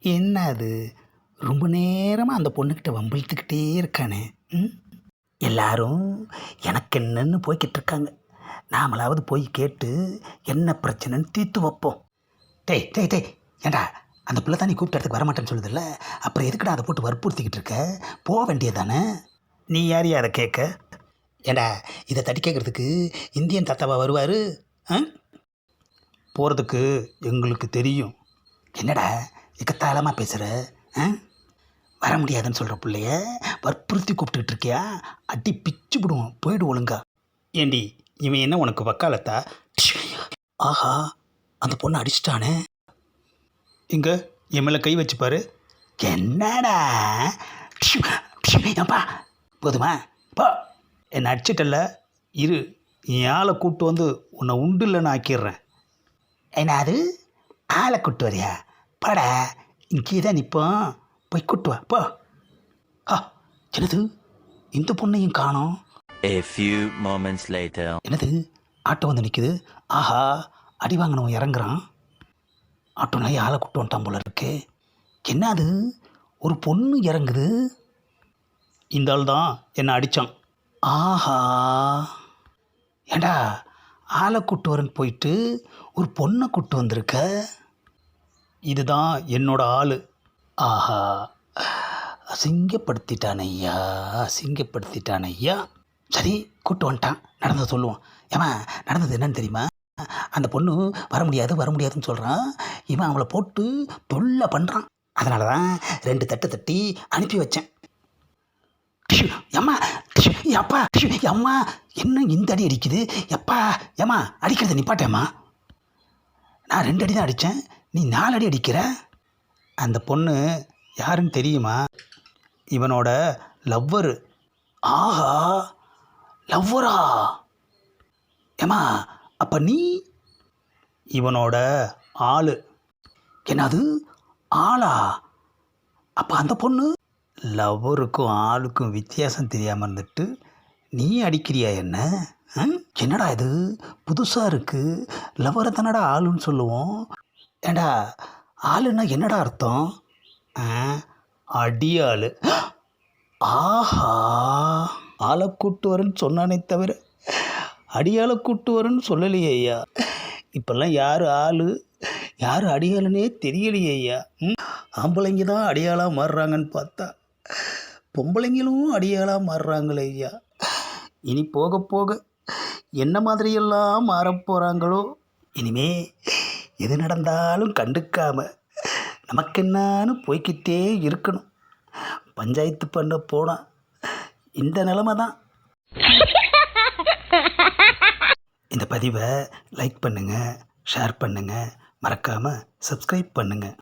என்ன அது ரொம்ப நேரமாக அந்த பொண்ணுக்கிட்ட வம்பிழுத்துக்கிட்டே இருக்கானே. ம் எல்லாரும் எனக்கு என்னன்னு போய்கிட்டு இருக்காங்க. நாமளாவது போய் கேட்டு என்ன பிரச்சனைன்னு தீர்த்து வைப்போம். டேய் டேய் டேய் ஏண்டா அந்த பிள்ளை தான் நீ கூப்பிட்ட இடத்துக்கு வரமாட்டேன்னு சொல்லுதில்ல, அப்புறம் எதுக்குடா அதை போட்டு வற்புறுத்திக்கிட்டு இருக்க? போக வேண்டியதானே. நீ யாரையா அதை கேட்க? ஏண்டா இதை தட்டி கேட்குறதுக்கு இந்தியன் தாத்தாவா வருவார்? ஆ போகிறதுக்கு எங்களுக்கு தெரியும். என்னடா எக்கத்தாளமாக பேசுகிற? ஆ வர முடியாதுன்னு சொல்கிற பிள்ளைய வற்புறுத்தி கூப்பிட்டுக்கிட்டு இருக்கியா? அடி பிச்சு விடுவோம், போயிடு ஒழுங்கா. ஏண்டி இவன் என்ன உனக்கு வக்காலத்தா? ஆஹா அந்த பொண்ணை அடிச்சிட்டானே. இங்கே என் மேலே கை வச்சுப்பாரு. என்னடா அப்பா போதுமா போ. என்னை அடிச்சிட்டல்ல, இரு என் ஆளை கூப்பிட்டு வந்து உன்னை உண்டு இல்லைன்னு ஆக்கிடுறேன். என்ன அது ஆளை கூட்டு வரியா? பாடா இங்கே தான் நிற்போம், போய் கூட்டு வா போ. ஆ என்னது இந்த பொண்ணையும் காணோம். A few moments later. என்னது ஆட்டோ வந்து நிற்குது. ஆஹா அடி வாங்கினவன் இறங்குறான். ஆட்டோ நாய் ஆளை கூட்டு வந்துட்டான் போல இருக்கு. என்ன அது ஒரு பொண்ணு இறங்குது. இந்த ஆள் தான் என்னை அடித்தான். ஆஹா ஏண்டா ஆளை கூட்டு வரேன்னு போயிட்டு ஒரு பொண்ணை கூட்டு வந்திருக்க. இதுதான் என்னோட ஆள். ஆஹா அசிங்கப்படுத்திட்டான் ஐயா, அசிங்கப்படுத்திட்டான் ஐயா. சரி கூட்டு வந்துட்டான், நடந்ததை சொல்லுவான். ஏமா நடந்தது என்னன்னு தெரியுமா? அந்த பொண்ணு வர முடியாதுன்னு சொல்கிறான். இவன் அவளை போட்டு தொல்லை பண்ணுறான். அதனால தான் 2 தட்டு தட்டி அனுப்பி வச்சேன். அம்மா அப்பா அம்மா என்ன இந்த அடி அடிக்குது? எப்பா ஏம்மா அடிக்கிறத நிப்பாட்டேம்மா. நான் 2 அடி தான் அடித்தேன், நீ 4 அடி அடிக்கிற. அந்த பொண்ணு யாருன்னு தெரியுமா? இவனோட லவ்வரு. ஆஹா லவ்வரா? ஏம்மா அப்போ நீ இவனோட ஆள். என்னது ஆளா? அப்போ அந்த பொண்ணு லவ்வருக்கும் ஆளுக்கும் வித்தியாசம் தெரியாமல் இருந்துட்டு நீ அடிக்கிறியா என்ன? என்னடா இது புதுசாக இருக்குது. லவ்வரை தானடா ஆளுன்னு சொல்லுவோம். ஏண்டா ஆளுன்னா என்னடா அர்த்தம்? அடியாள். ஆஹா ஆளை கூட்டு வரேன்னு சொன்னானே தவிர அடியாளை கூட்டு வரேன்னு சொல்லலையே ஐயா. இப்போல்லாம் யார் ஆள் யார் அடியாளுன்னே தெரியலையே ஐயா. ஆம்பளைங்க தான் அடியாளாக மாறுறாங்கன்னு பார்த்தா பொம்பளைங்களும் அடியாளாக மாறுறாங்களே ஐயா. இனி போக போக என்ன மாதிரியெல்லாம் மாறப்போகிறாங்களோ. இனிமே எது நடந்தாலும் கண்டுக்காம நமக்கென்னான்னு போய்கிட்டே இருக்கணும். பஞ்சாயத்து பண்ண போனால் இந்த நிலமை தான். இந்த பதிவை லைக் பண்ணுங்கள், ஷேர் பண்ணுங்கள், மறக்காமல் சப்ஸ்கிரைப் பண்ணுங்கள்.